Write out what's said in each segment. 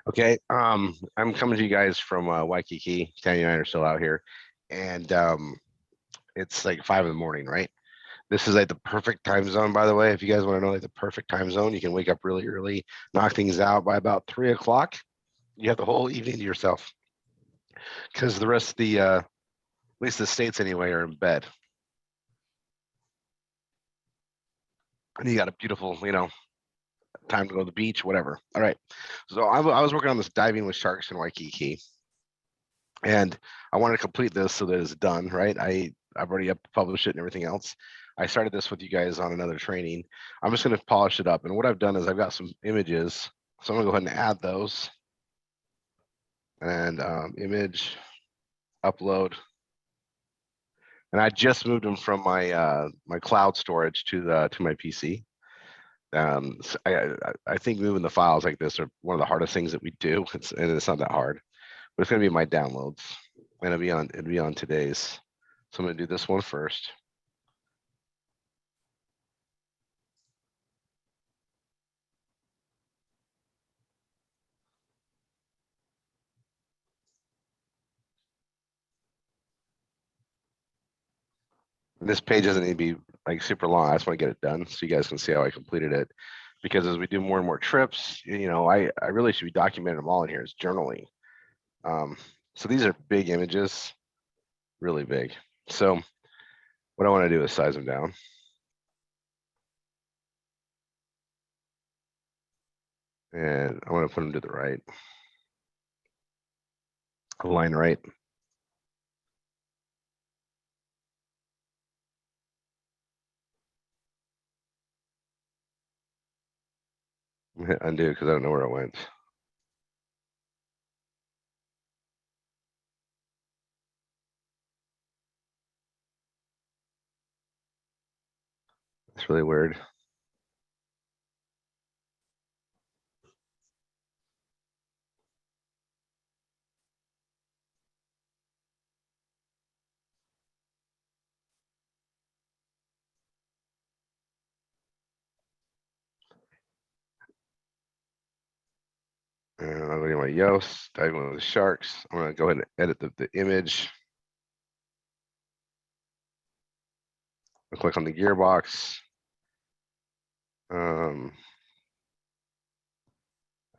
Okay. I'm coming to you guys from Waikiki. Tanny and I are still out here, and it's like 5 in the morning, right? This is like the perfect time zone, by the way. If you guys want to know like the perfect time zone, you can wake up really early, knock things out by about 3 o'clock. You have the whole evening to yourself because the rest of at least the states anyway, are in bed. And you got a beautiful, time to go to the beach, whatever. All right. So I was working on this diving with sharks in Waikiki, and I wanted to complete this so that it's done, right? I've already published it and everything else. I started this with you guys on another training. I'm just going to polish it up. And what I've done is I've got some images. So I'm going to go ahead and add those and image upload. And I just moved them from my cloud storage to my PC. So I think moving the files like this are one of the hardest things that we do. And it's not that hard, but it's going to be my downloads, and it'll be on today's. So I'm going to do this one first. This page doesn't need to be like super long. I just want to get it done so you guys can see how I completed it. Because as we do more and more trips, I really should be documenting them all in here as journaling. So these are big images, really big. So what I want to do is size them down. And I want to put them to the right. Align right. I'm gonna hit undo because I don't know where it went. It's really weird. And I'm going to my Yoast, diving with the sharks. I'm going to go ahead and edit the image. I'll click on the gearbox.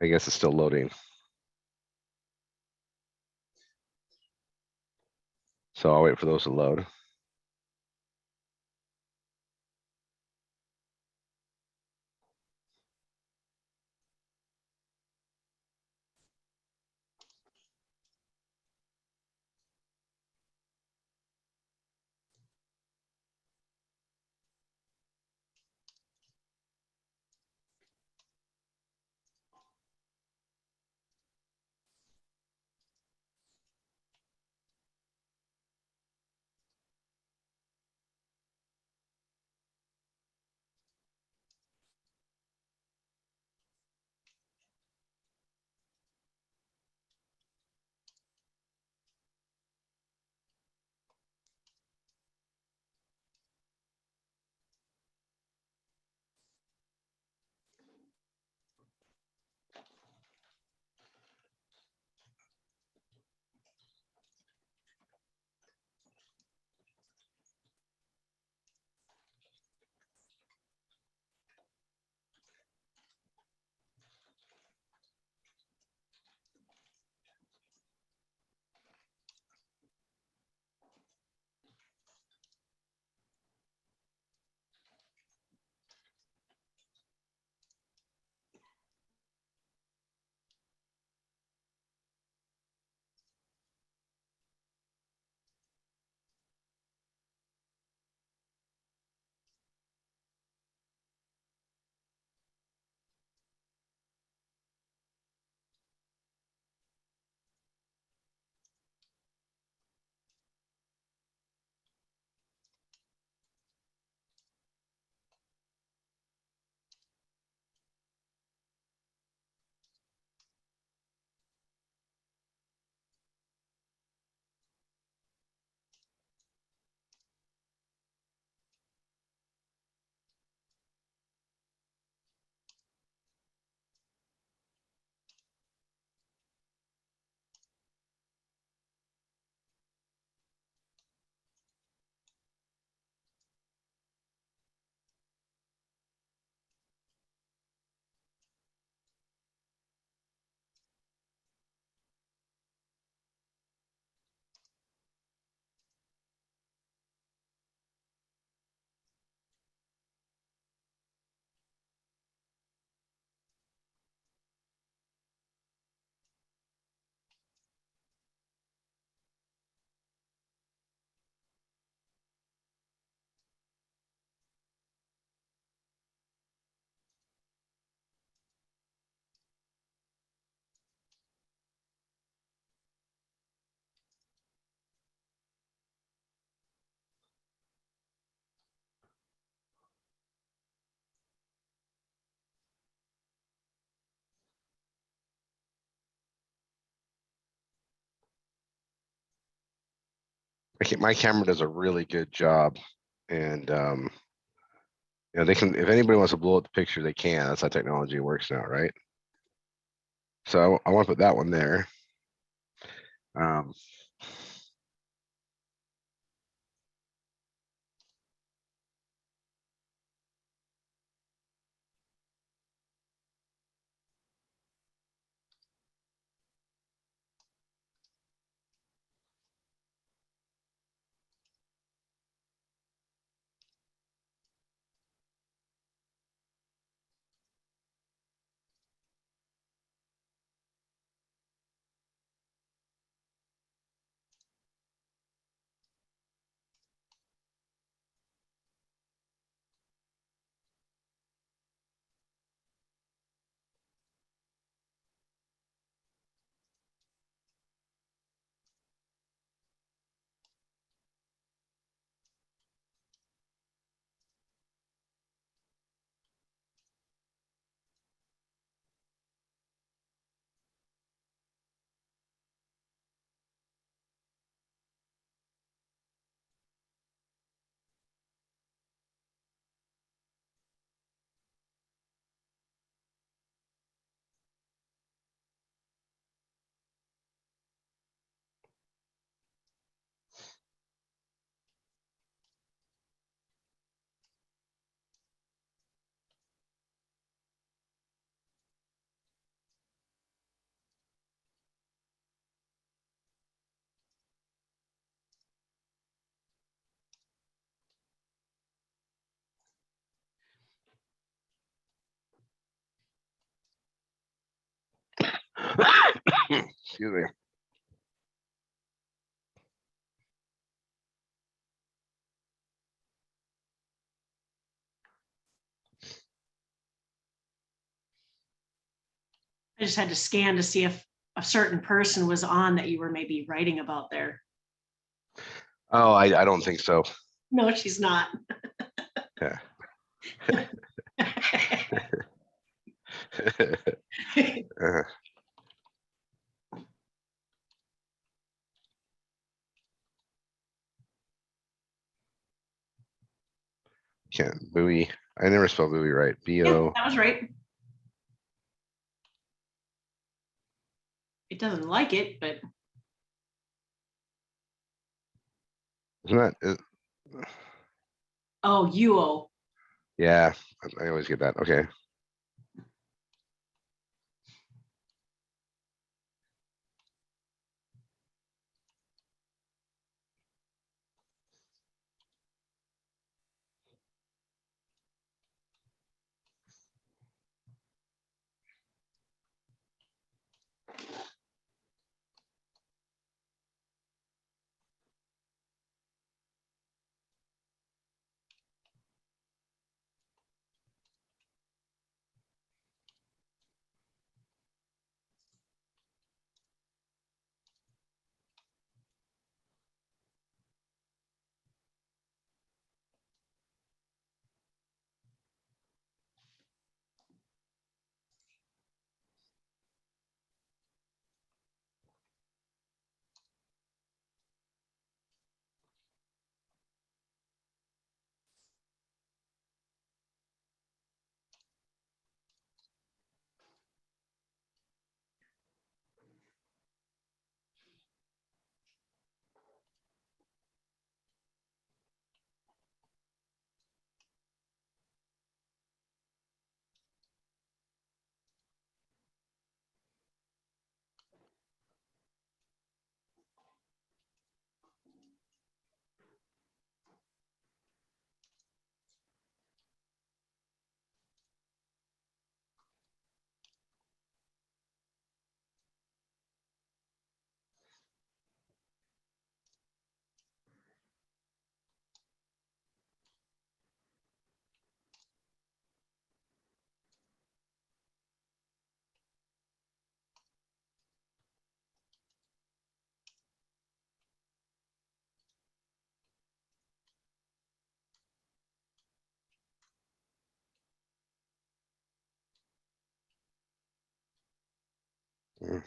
I guess it's still loading. So I'll wait for those to load. my camera does a really good job, and they can, if anybody wants to blow up the picture, they can. That's how technology works now, right? So I want to put that one there. Um, excuse me. I just had to scan to see if a certain person was on that you were maybe writing about there. Oh, I don't think so. No, she's not. Yeah. Can't buoy. I never spell buoy right. Yeah, B-O. that was right. It doesn't like it, but Isn't that? oh, UO. Yeah, I always get that. Okay. Mm.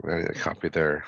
I need a copy there.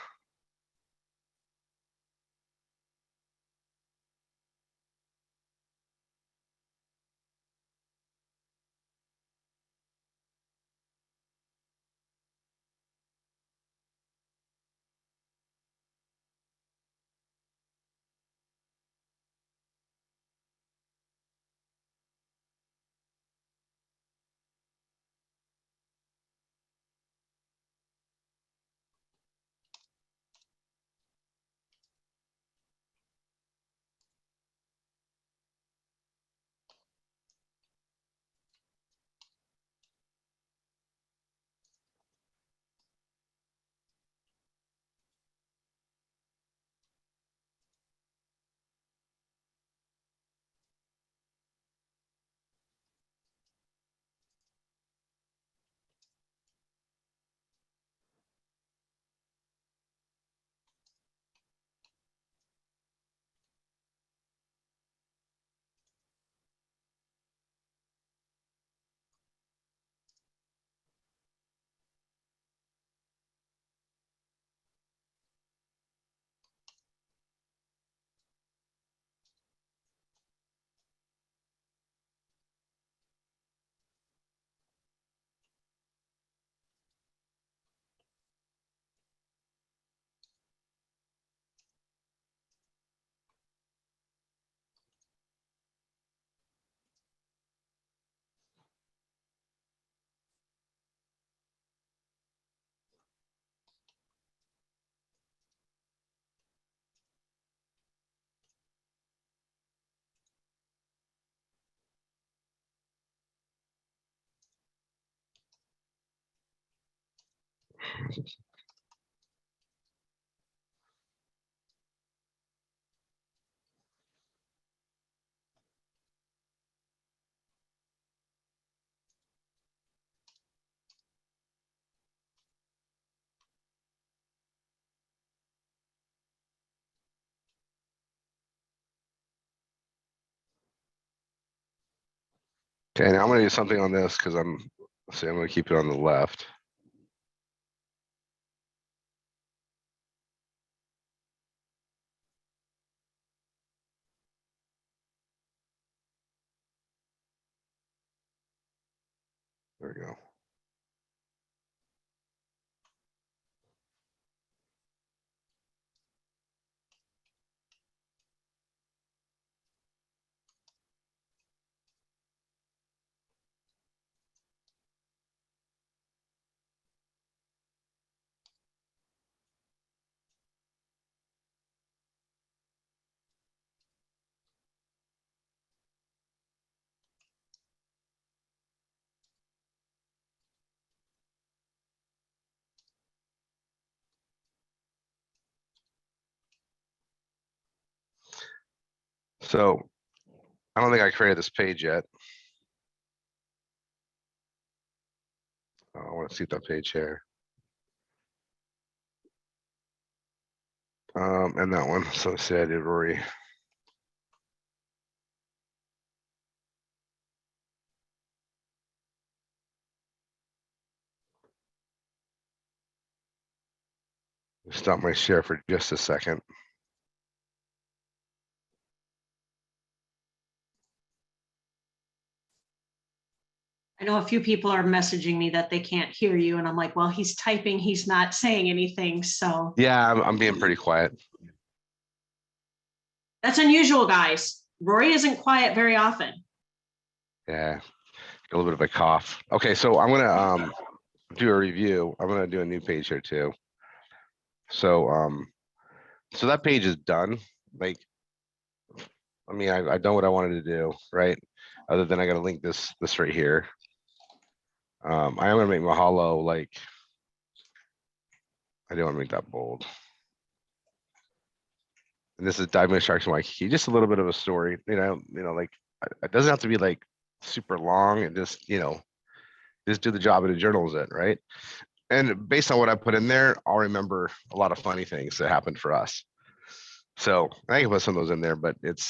Okay, now I'm gonna do something on this because I'm gonna keep it on the left. There we go. So I don't think I created this page yet. I want to see that page here. And that one. So let's see, I did Rory. Stop my share for just a second. I know a few people are messaging me that they can't hear you, and I'm like, well, he's typing, he's not saying anything, so. Yeah, I'm being pretty quiet. That's unusual, guys. Rory isn't quiet very often. Yeah, a little bit of a cough. Okay, so I'm gonna do a review. I'm gonna do a new page here too. So so that page is done. Like, I mean, I've done what I wanted to do, right? Other than I gotta link this right here. I am gonna make Mahalo like, I don't want to make that bold. And this is Diving with Sharks and Waikiki. Just a little bit of a story, like it doesn't have to be like super long, and just just do the job of the journalism, right? And based on what I put in there, I'll remember a lot of funny things that happened for us. So I can put some of those in there, but it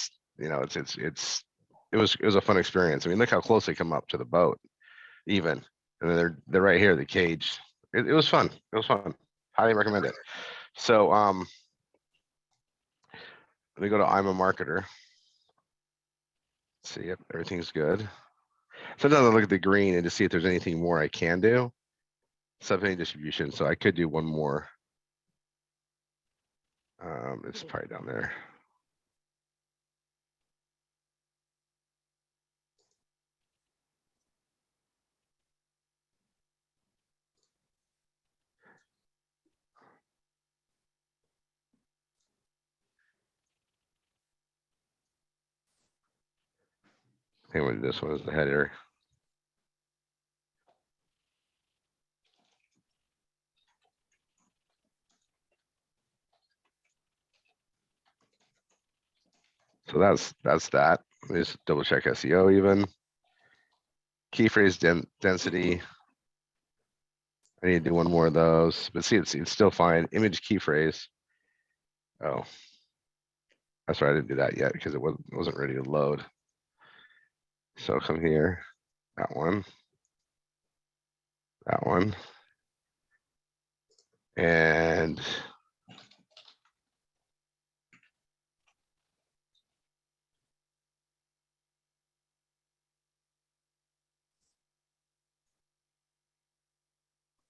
was a fun experience. I mean, look how close they come up to the boat, even, and then they're right here, the cage. It was fun. It was fun. highly recommend it. So let me go to I'm a Marketer. See, yep, everything's good. Sometimes I look at the green and to see if there's anything more I can do. Subheading distribution. So I could do one more. It's probably down there. I think I'm gonna do this one as the header. So that's that. Let me just double check SEO even. Key phrase density. I need to do one more of those, but see, it's still fine. Image key phrase. Oh, that's right. I didn't do that yet because it wasn't ready to load. So come here, that one, and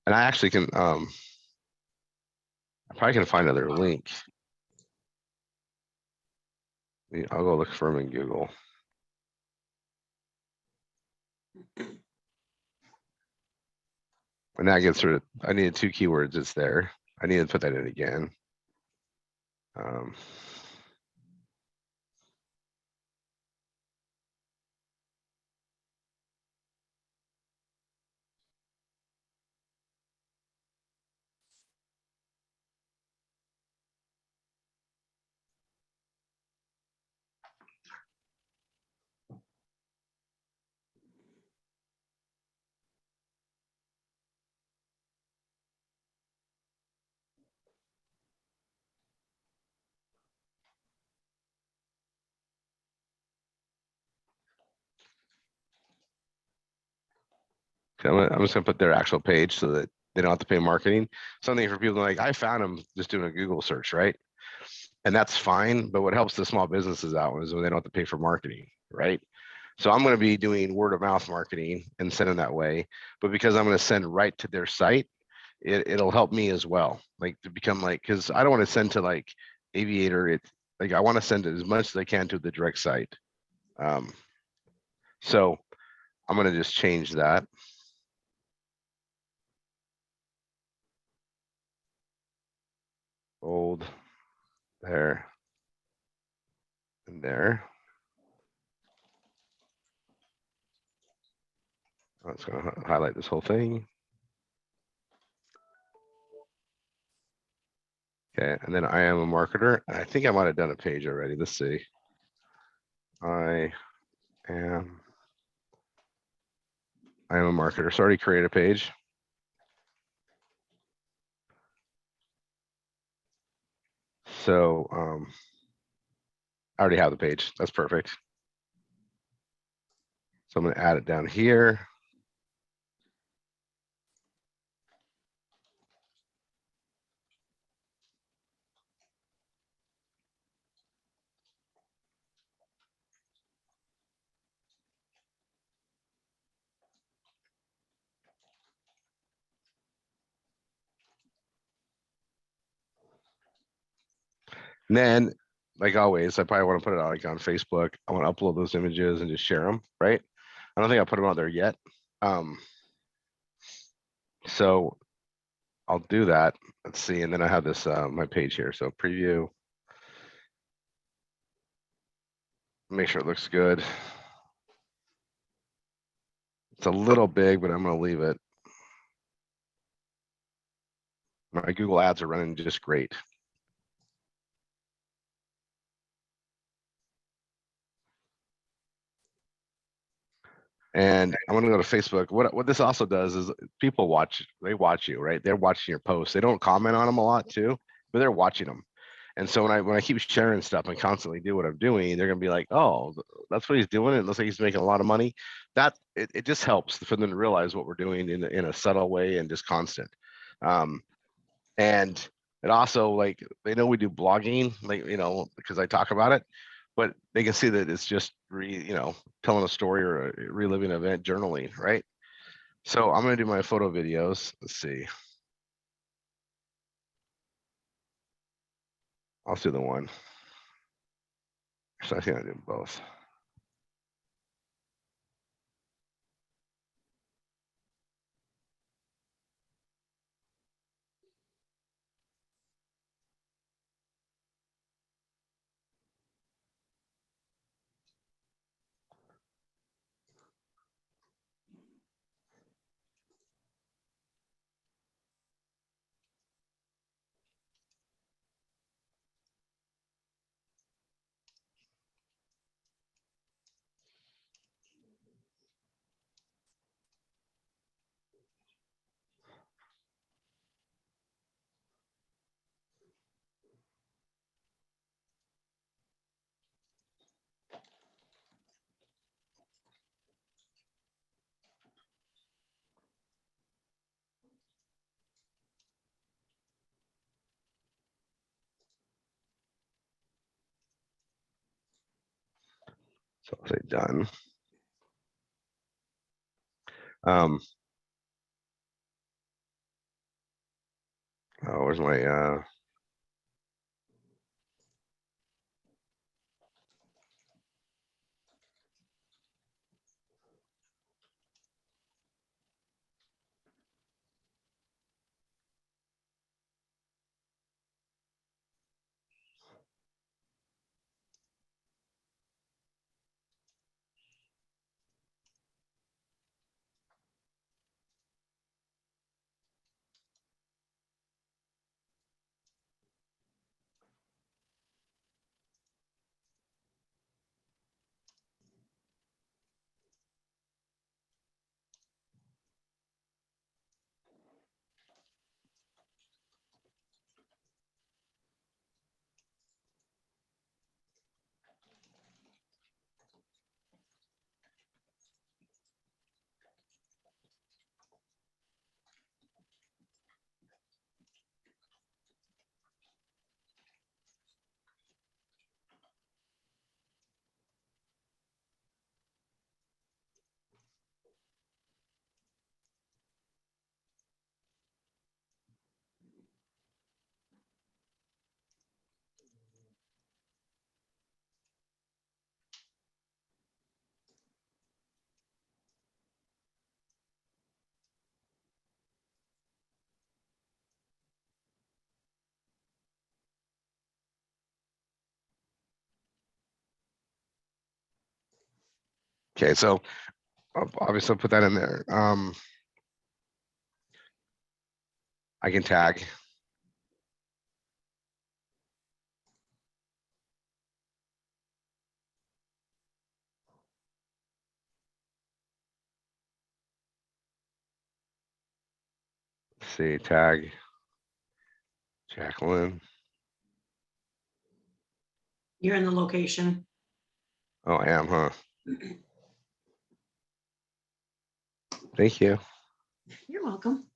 I actually can, I probably can find another link. I'll go look for them in Google. And that gets rid of, I needed 2 keywords, it's there. I need to put that in again. I'm just gonna put their actual page so that they don't have to pay marketing. Something for people like, I found them just doing a Google search, right? And that's fine, but what helps the small businesses out is when they don't have to pay for marketing, right? So I'm going to be doing word of mouth marketing and sending that way, but because I'm going to send right to their site, it'll help me as well, like to become like, because I don't want to send to like Aviator. Like I want to send it as much as I can to the direct site. So I'm going to just change that. Old there and there. I'm just going to highlight this whole thing. Okay, and then I am a marketer. I think I might have done a page already. Let's see. I am a marketer. So I already created a page. So I already have the page. That's perfect. So I'm going to add it down here. And then, like always, I probably want to put it out like on Facebook. I want to upload those images and just share them, right? I don't think I put them out there yet. So I'll do that. Let's see. And then I have this my page here. So preview. Make sure it looks good. It's a little big, but I'm going to leave it. My Google ads are running just great. And I'm gonna go to Facebook. What this also does is people watch, they watch you, right? They're watching your posts. They don't comment on them a lot too, but they're watching them. And so when I keep sharing stuff and constantly do what I'm doing, they're gonna be like, oh, that's what he's doing. It looks like he's making a lot of money. That it just helps for them to realize what we're doing in a subtle way and just constant. And it also, like, they know we do blogging, like, because I talk about it, but they can see that it's just telling a story or a reliving event, journaling, right? So I'm gonna do my photo videos. Let's see. I'll do the one. So I think I do both. So I'll say done. Oh, where's my okay, so I'll obviously put that in there. I can tag. Let's see, tag Jacqueline. You're in the location. Oh, I am, huh? Thank you. You're welcome.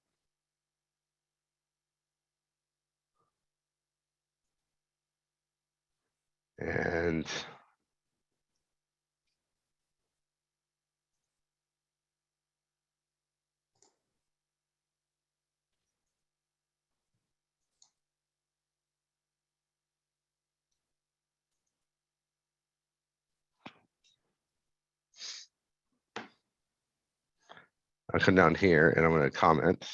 And I'll come down here and I'm going to comment.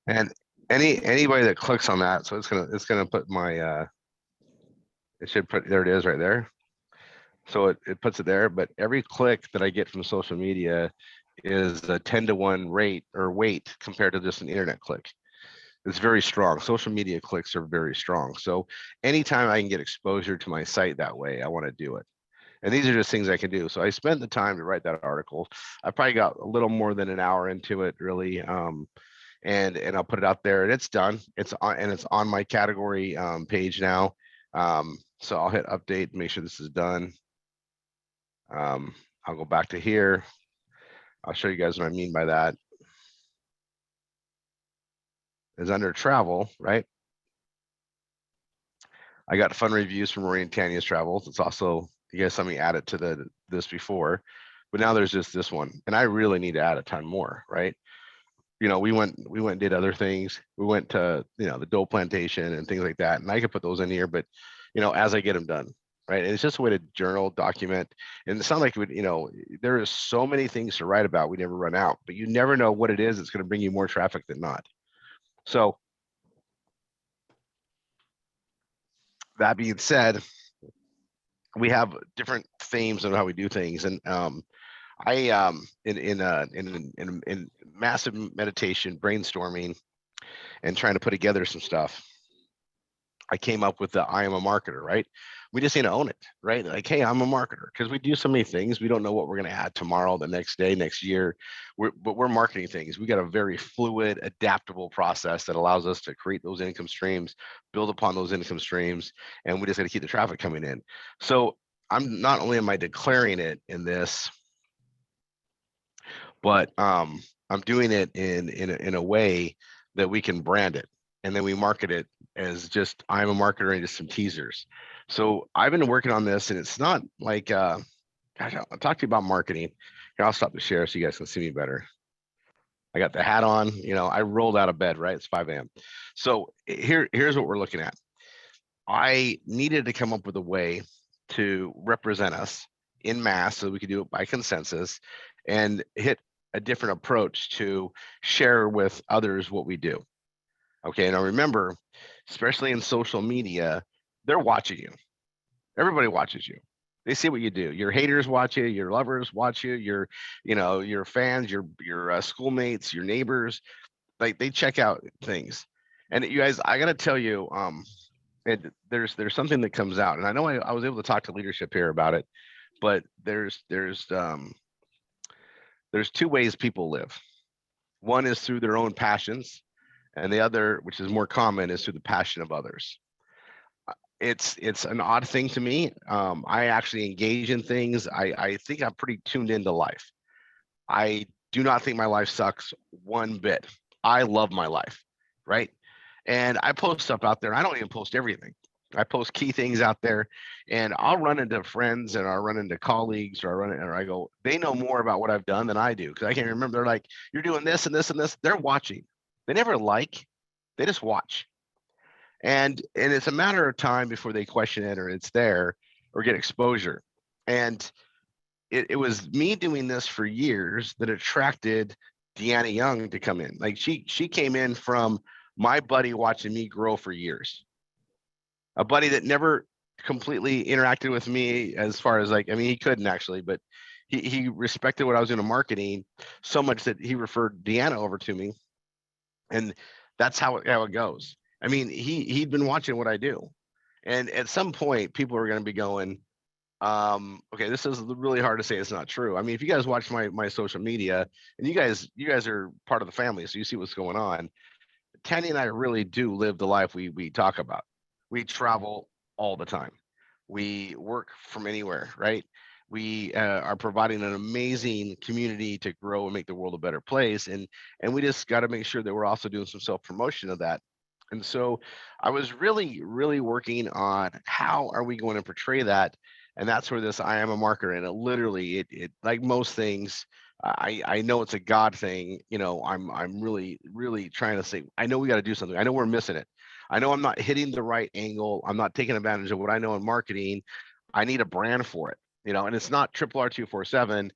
And anybody that clicks on that, so it's gonna put my it should put, there it is right there. So it puts it there, but every click that I get from social media is a 10-to-1 rate or weight compared to just an internet click. It's very strong. Social media clicks are very strong. So anytime I can get exposure to my site that way, I want to do it. And these are just things I can do. So I spent the time to write that article. I probably got a little more than an hour into it, really. And I'll put it out there, and it's done. It's on my category page now. So I'll hit update, make sure this is done. I'll go back to here. I'll show you guys what I mean by that. Is under travel, right? I got fun reviews from Rory and Tanya's travels. It's also, you guys saw me add it to this before, but now there's just this one, and I really need to add a ton more, right? You know, we went and did other things. We went to, you know, the Dole Plantation and things like that, and I could put those in here, but you know, as I get them done, right? And it's just a way to journal, document, and it's not like you know, there is so many things to write about. We never run out, but you never know what it is that's going to bring you more traffic than not. So that being said, we have different themes on how we do things, and I in massive meditation, brainstorming, and trying to put together some stuff, I came up with the I am a marketer, right? We just need to own it, right? Like, hey, I'm a marketer, because we do so many things. We don't know what we're going to add tomorrow, the next day, next year. But we're marketing things. We got a very fluid, adaptable process that allows us to create those income streams, build upon those income streams, and we just got to keep the traffic coming in. So I'm not only am I declaring it in this, but I'm doing it in a way that we can brand it, and then we market it as just I'm a marketer and just some teasers. So I've been working on this, and it's not like gosh, I'll talk to you about marketing. Here, I'll stop the share so you guys can see me better. I got the hat on, you know, I rolled out of bed, right? It's 5 a.m. So here's what we're looking at. I needed to come up with a way to represent us in mass so we could do it by consensus and hit a different approach to share with others what we do. Okay, now remember, especially in social media, they're watching you. Everybody watches you. They see what you do. Your haters watch you. Your lovers watch you. Your, you know, your fans, your schoolmates, your neighbors, like they check out things. And you guys, I gotta tell you, there's something that comes out, and I know I was able to talk to leadership here about it, but there's two ways people live. One is through their own passions, and the other, which is more common, is through the passion of others. It's an odd thing to me. I actually engage in things. I think I'm pretty tuned into life. I do not think my life sucks one bit. I love my life, right? And I post stuff out there. I don't even post everything. I post key things out there, and I'll run into friends, and I'll run into colleagues, or I go, they know more about what I've done than I do, because I can't remember. They're like, you're doing this and this and this. They're watching. They never like. They just watch. And it's a matter of time before they question it, or it's there, or get exposure. And it was me doing this for years that attracted Deanna Young to come in. Like she came in from my buddy watching me grow for years. A buddy that never completely interacted with me, as far as like, I mean, he couldn't actually, but he respected what I was doing in marketing so much that he referred Deanna over to me. And that's how it goes. I mean, he'd been watching what I do. And at some point, people are going to be going, okay, this is really hard to say it's not true. I mean, if you guys watch my social media, and you guys are part of the family, so you see what's going on. Tanya and I really do live the life we talk about. We travel all the time. We work from anywhere, right? We are providing an amazing community to grow and make the world a better place, and we just got to make sure that we're also doing some self promotion of that. And so I was really working on how are we going to portray that, and that's where this I am a marketer, and it literally it like most things, I know it's a God thing. You know, I'm really trying to say, I know we got to do something. I know we're missing it. I know I'm not hitting the right angle. I'm not taking advantage of what I know in marketing. I need a brand for it, you know, and it's not RRR247.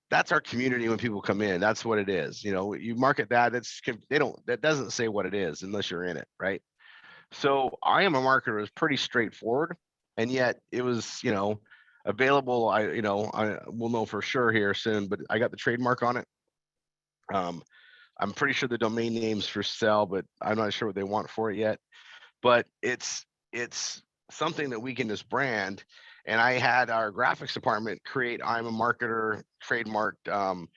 That's our community. When people come in, that's what it is. You know, you market that, that doesn't say what it is unless you're in it, right? So I am a marketer is pretty straightforward, and yet it was, you know, available. I will know for sure here soon, but I got the trademark on it. I'm pretty sure the domain name's for sale, but I'm not sure what they want for it yet. But it's something that we can just brand. And I had our graphics department create I'm a marketer trademarked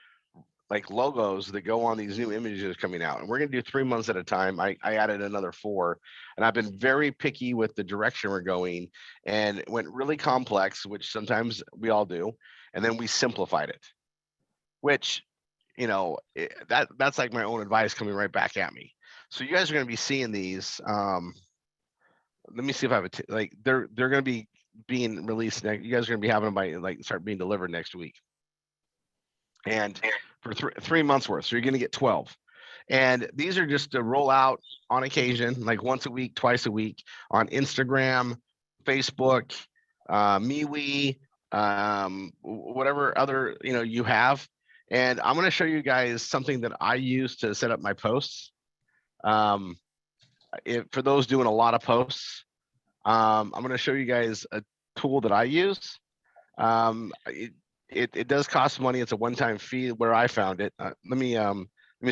like logos that go on these new images coming out. And we're gonna do 3 months at a time. I added another 4, and I've been very picky with the direction we're going, and it went really complex, which sometimes we all do, and then we simplified it, which, you know, that's like my own advice coming right back at me. So you guys are gonna be seeing these. Let me see if I have like they're gonna be being released next. You guys are gonna be having them by like start being delivered next week, and for 3 months worth. So you're gonna get 12. And these are just to roll out on occasion, like once a week, twice a week on Instagram, Facebook, MeWe, whatever other you have. And I'm going to show you guys something that I use to set up my posts. For those doing a lot of posts, I'm going to show you guys a tool that I use. It does cost money. It's a one-time fee where I found it. Let me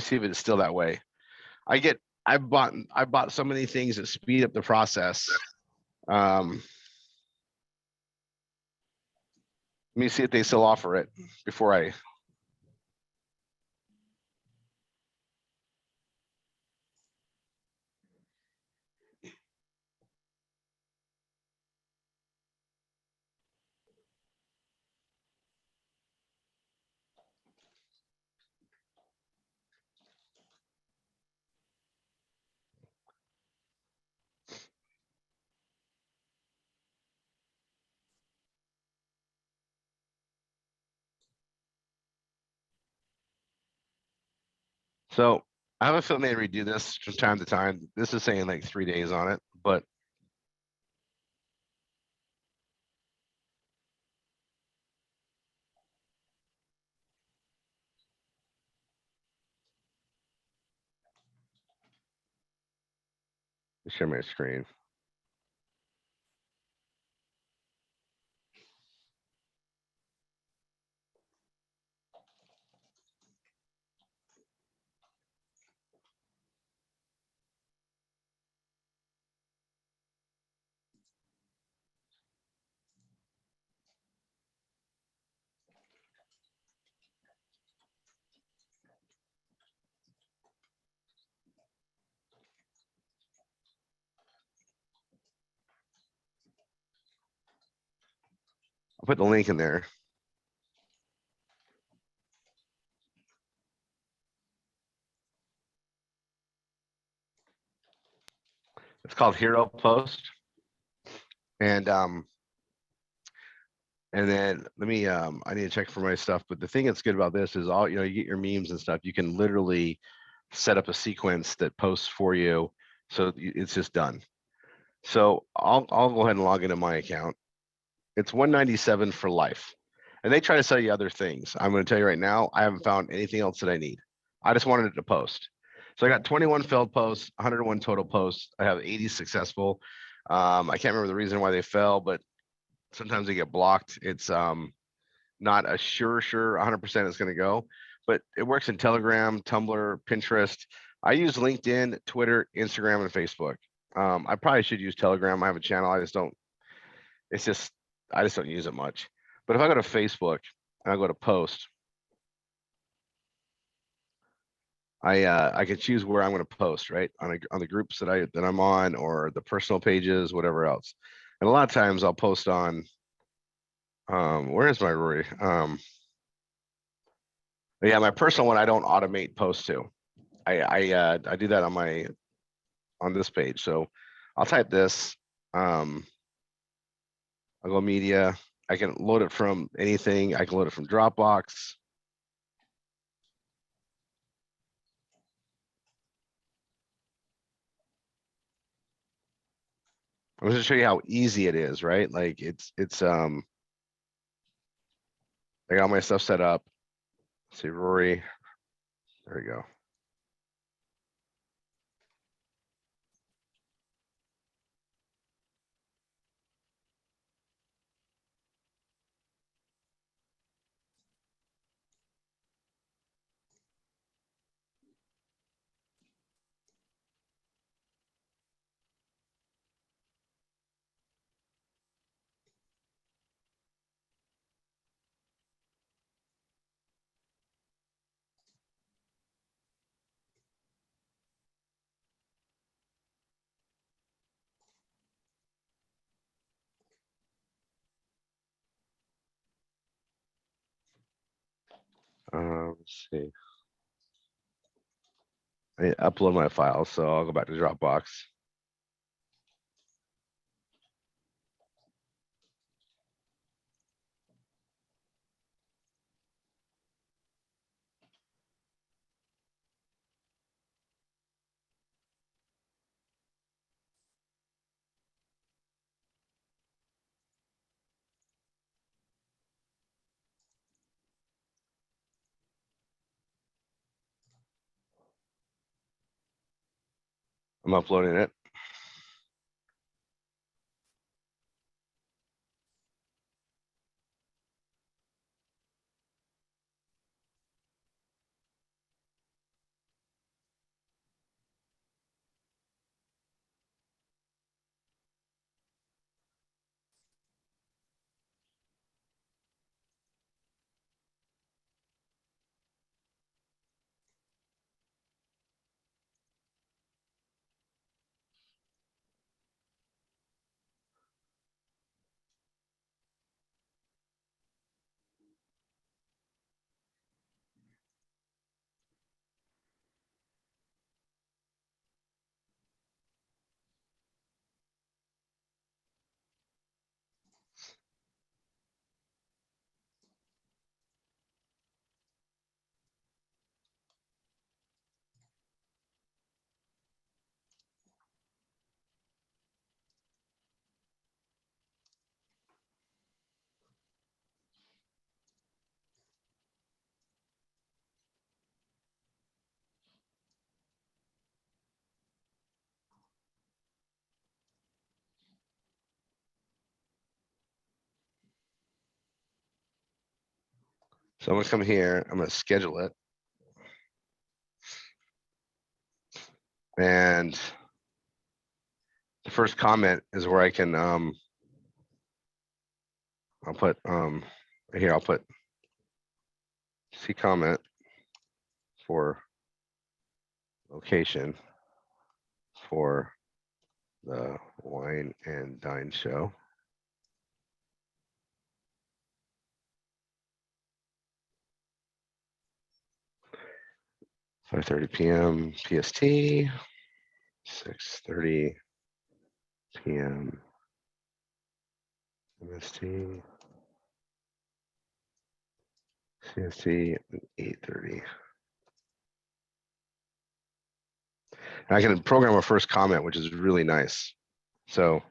see if it's still that way. I bought so many things that speed up the process. Let me see if they still offer it before I. So I have a feeling they redo this from time to time. This is saying like 3 days on it, but share my screen. I'll put the link in there. It's called Hero Post. And then let me I need to check for my stuff. But the thing that's good about this is all you get your memes and stuff. You can literally set up a sequence that posts for you. So it's just done. So I'll go ahead and log into my account. It's $197 for life. And they try to sell you other things. I'm going to tell you right now, I haven't found anything else that I need. I just wanted it to post. So I got 21 failed posts, 101 total posts. I have 80 successful. I can't remember the reason why they fell, but sometimes they get blocked. It's not a sure 100% it's going to go, but it works in Telegram, Tumblr, Pinterest. I use LinkedIn, Twitter, Instagram, and Facebook. I probably should use Telegram. I have a channel. I just don't use it much. But if I go to Facebook and I go to post, I can choose where I'm going to post, right? On the groups that I'm on, or the personal pages, whatever else. And a lot of times I'll post on where is my Rory? Yeah, my personal one I don't automate post to. I do that on this page. So I'll type this. I'll go media. I can load it from anything. I can load it from Dropbox. I'm just gonna show you how easy it is, right? Like it's I got all my stuff set up. Let's see, Rory. There we go. Let's see. I upload my files, so I'll go back to Dropbox. I'm uploading it. So I'm gonna come here, I'm gonna schedule it. And the first comment is where I can, I'll put, here, I'll put see comment for location for the Wine and Dine show. $5:30 p.m. PST, 6:30 p.m. MST, CST, 8:30. And I can program a first comment, which is really nice. So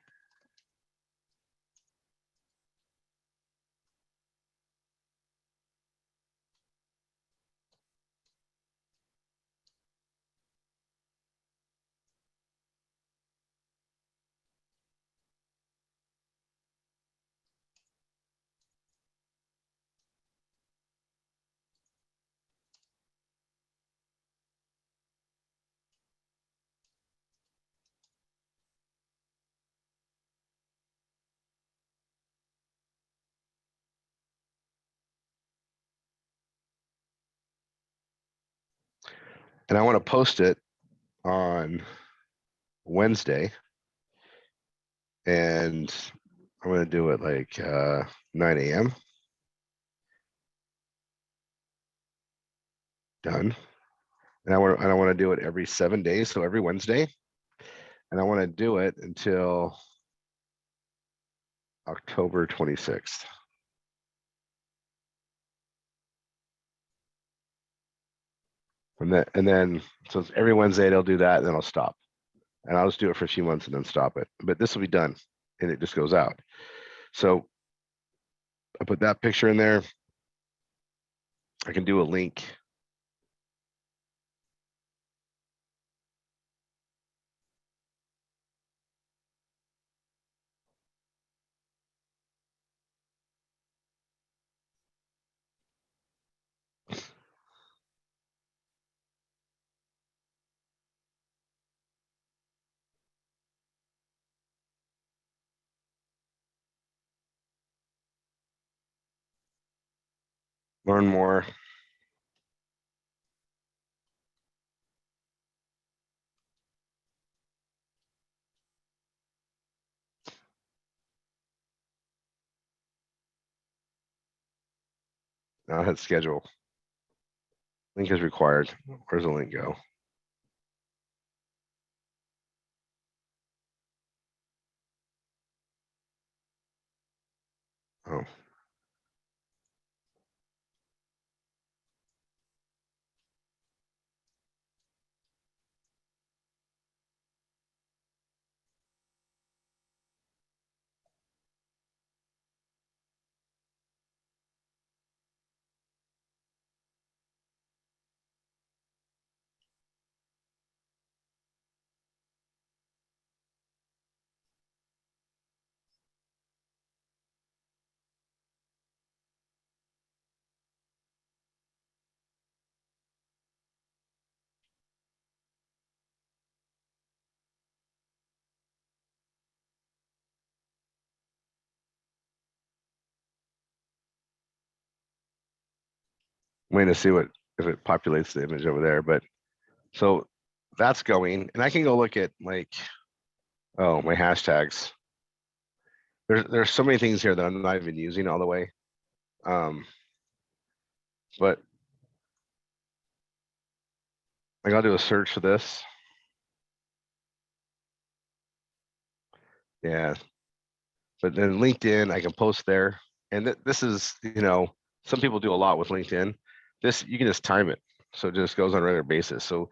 and I want to post it on Wednesday, and I'm going to do it like 9 a.m. Done. And I want to do it every 7 days, so every Wednesday, and I want to do it until October 26th. And then so it's every Wednesday they'll do that, and then I'll stop. And I'll just do it for a few months and then stop it. But this will be done, and it just goes out. So I put that picture in there. I can do a link. Learn more. Now hit schedule. Link is required. Where's the link go? Oh. I'm waiting to see what if it populates the image over there. But so that's going, and I can go look at like, oh, my hashtags. There's so many things here that I'm not even using all the way. But like I'll do a search for this. Yeah. But then LinkedIn, I can post there. And this is, some people do a lot with LinkedIn. This, you can just time it. So it just goes on a regular basis. So,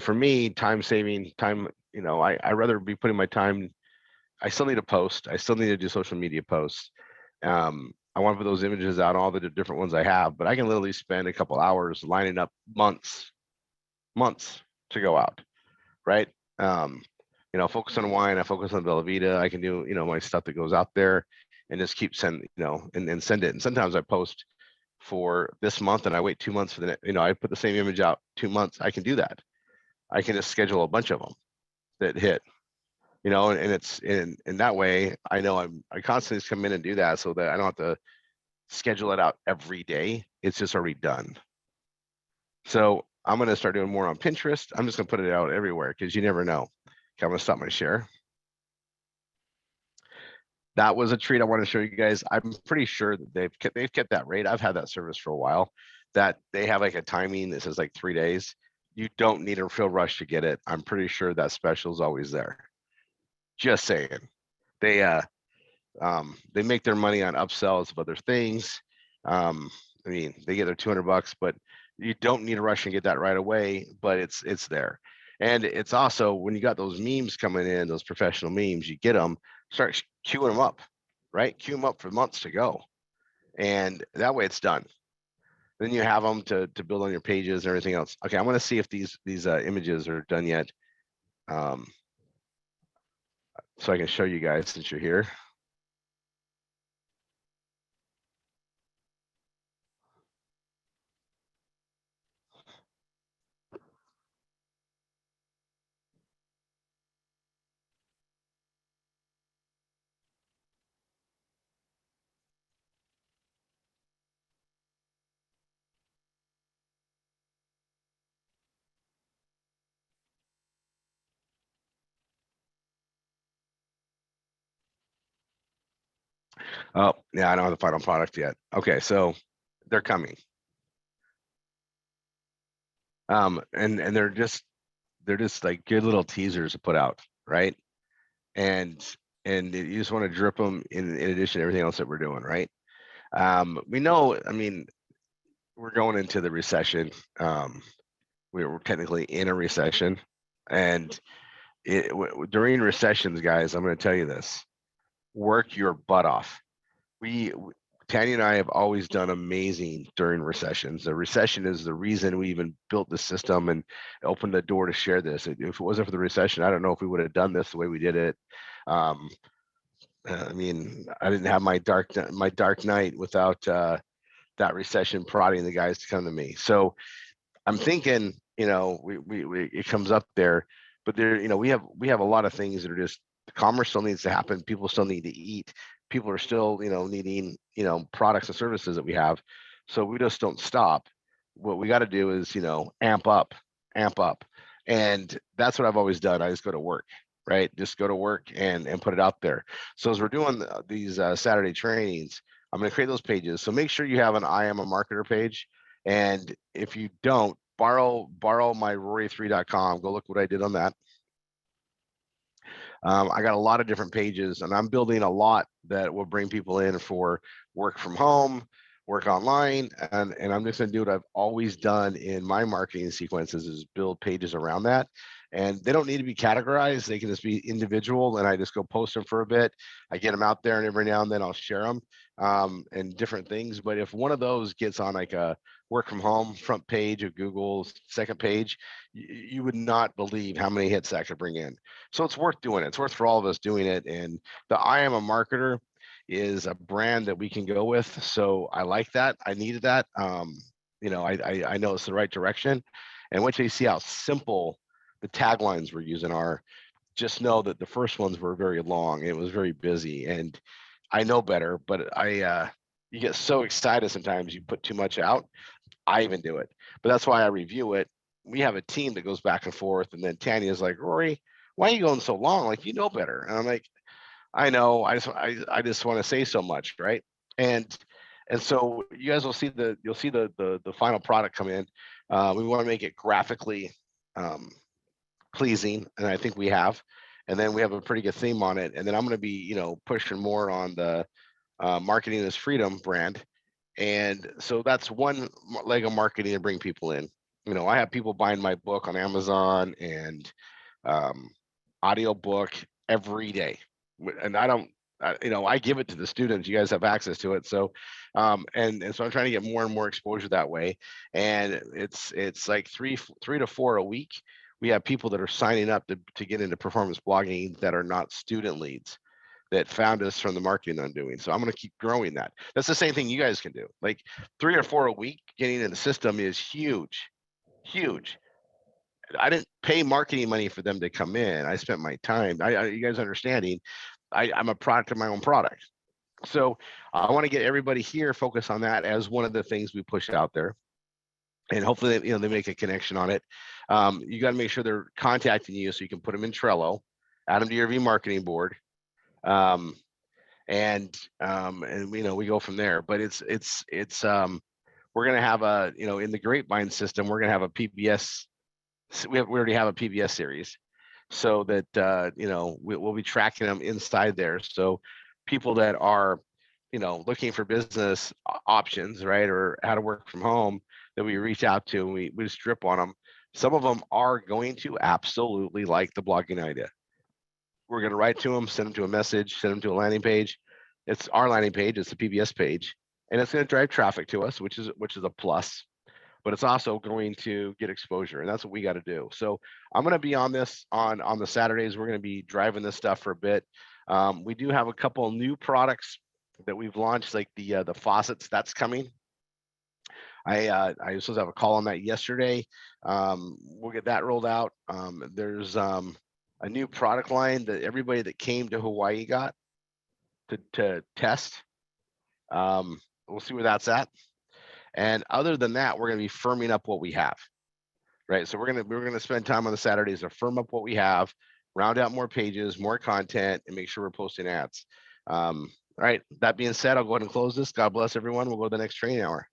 for me, time saving, I rather be putting my time. I still need to post. I still need to do social media posts. I want to put those images out, all the different ones I have, but I can literally spend a couple hours lining up months to go out, right? Focus on wine. I focus on Velveeta. I can do, my stuff that goes out there and just keep send, and send it. And sometimes I post for this month and I wait 2 months for the, I put the same image out 2 months. I can do that. I can just schedule a bunch of them that hit, and it's in that way. I know I constantly come in and do that so that I don't have to schedule it out every day. It's just already done. So I'm going to start doing more on Pinterest. I'm just going to put it out everywhere because you never know. Okay, I'm going to stop my share. That was a treat I want to show you guys. I'm pretty sure that they've kept that rate. I've had that service for a while. That they have like a timing that says like 3 days. You don't need a real rush to get it. I'm pretty sure that special is always there. Just saying. They make their money on upsells of other things. They get their $200, but you don't need to rush and get that right away, but it's there. And it's also, when you got those memes coming in, those professional memes, you get them, start queuing them up, right? Queue them up for months to go. And that way it's done. Then you have them to build on your pages and everything else. Okay, I'm going to see if these images are done yet. So I can show you guys since you're here. Oh, yeah, I don't have the final product yet. Okay, so they're coming. And they're just like good little teasers to put out, right? And you just want to drip them in addition to everything else that we're doing, right? We know, we're going into the recession. We're technically in a recession, and during recessions, guys, I'm going to tell you this: work your butt off. Tanya and I have always done amazing during recessions. The recession is the reason we even built the system and opened the door to share this. If it wasn't for the recession, I don't know if we would have done this the way we did it. I didn't have my dark night without that recession prodding the guys to come to me. So I'm thinking, it comes up there, but there, we have a lot of things that are just, commerce still needs to happen. People still need to eat. People are still, needing, products and services that we have. So we just don't stop. What we got to do is, amp up. And that's what I've always done. I just go to work, right? Just go to work and put it out there. So as we're doing these Saturday trainings, I'm going to create those pages. So make sure you have an I am a marketer page. And if you don't, borrow my Rory3.com. Go look what I did on that. I got a lot of different pages, and I'm building a lot that will bring people in for work from home, work online, and I'm just going to do what I've always done in my marketing sequences, is build pages around that. And they don't need to be categorized. They can just be individual, and I just go post them for a bit. I get them out there, and every now and then I'll share them and different things. But if one of those gets on like a work from home front page of Google's second page, you would not believe how many hits that could bring in. So it's worth doing it. It's worth for all of us doing it. And the I Am a Marketer is a brand that we can go with. So I like that. I needed that. You know, I know it's the right direction. And once you see how simple the taglines we're using are, just know that the first ones were very long. It was very busy, and I know better, but you get so excited sometimes you put too much out. I even do it, but that's why I review it. We have a team that goes back and forth, and then Tanya's like, Rory, why are you going so long? Like, you know better. And I'm like, I know, I just want to say so much, right? And so you guys will see you'll see the final product come in. We want to make it graphically pleasing, and I think we have. And then we have a pretty good theme on it. And then I'm going to be, you know, pushing more on the marketing is freedom brand. And so that's one leg of marketing to bring people in. You know, I have people buying my book on Amazon and audio book every day, and I don't, you know, I give it to the students. You guys have access to it, so and so I'm trying to get more and more exposure that way. And it's like three to four a week. We have people that are signing up to get into performance blogging that are not student leads, that found us from the marketing I'm doing. So I'm going to keep growing that. That's the same thing you guys can do. Like 3 or 4 a week getting in the system is huge, huge. I didn't pay marketing money for them to come in. I spent my time. You guys understanding, I'm a product of my own product. So I want to get everybody here focused on that as one of the things we push out there. And hopefully, you know, they make a connection on it. You got to make sure they're contacting you so you can put them in Trello, add them to your marketing board. And you know, we go from there. But it's we're going to have a, you know, in the Grapevine system, we're going to have a PBS. We already have a PBS series, so that you know, we'll be tracking them inside there. So people that are, you know, looking for business options, right, or how to work from home, that we reach out to, and we just drip on them. Some of them are going to absolutely like the blogging idea. We're going to write to them, send them to a message, send them to a landing page. It's our landing page. It's the PBS page, and it's going to drive traffic to us, which is a plus. But it's also going to get exposure, and that's what we got to do. So I'm going to be on this on the Saturdays. We're going to be driving this stuff for a bit. We do have a couple of new products that we've launched, like the faucets. That's coming. I was supposed to have a call on that yesterday. We'll get that rolled out. There's a new product line that everybody that came to Hawaii got to test. We'll see where that's at. And other than that, we're going to be firming up what we have, right? So we're going to spend time on the Saturdays to firm up what we have, round out more pages, more content, and make sure we're posting ads. All right. That being said, I'll go ahead and close this. God bless everyone. We'll go to the next training hour.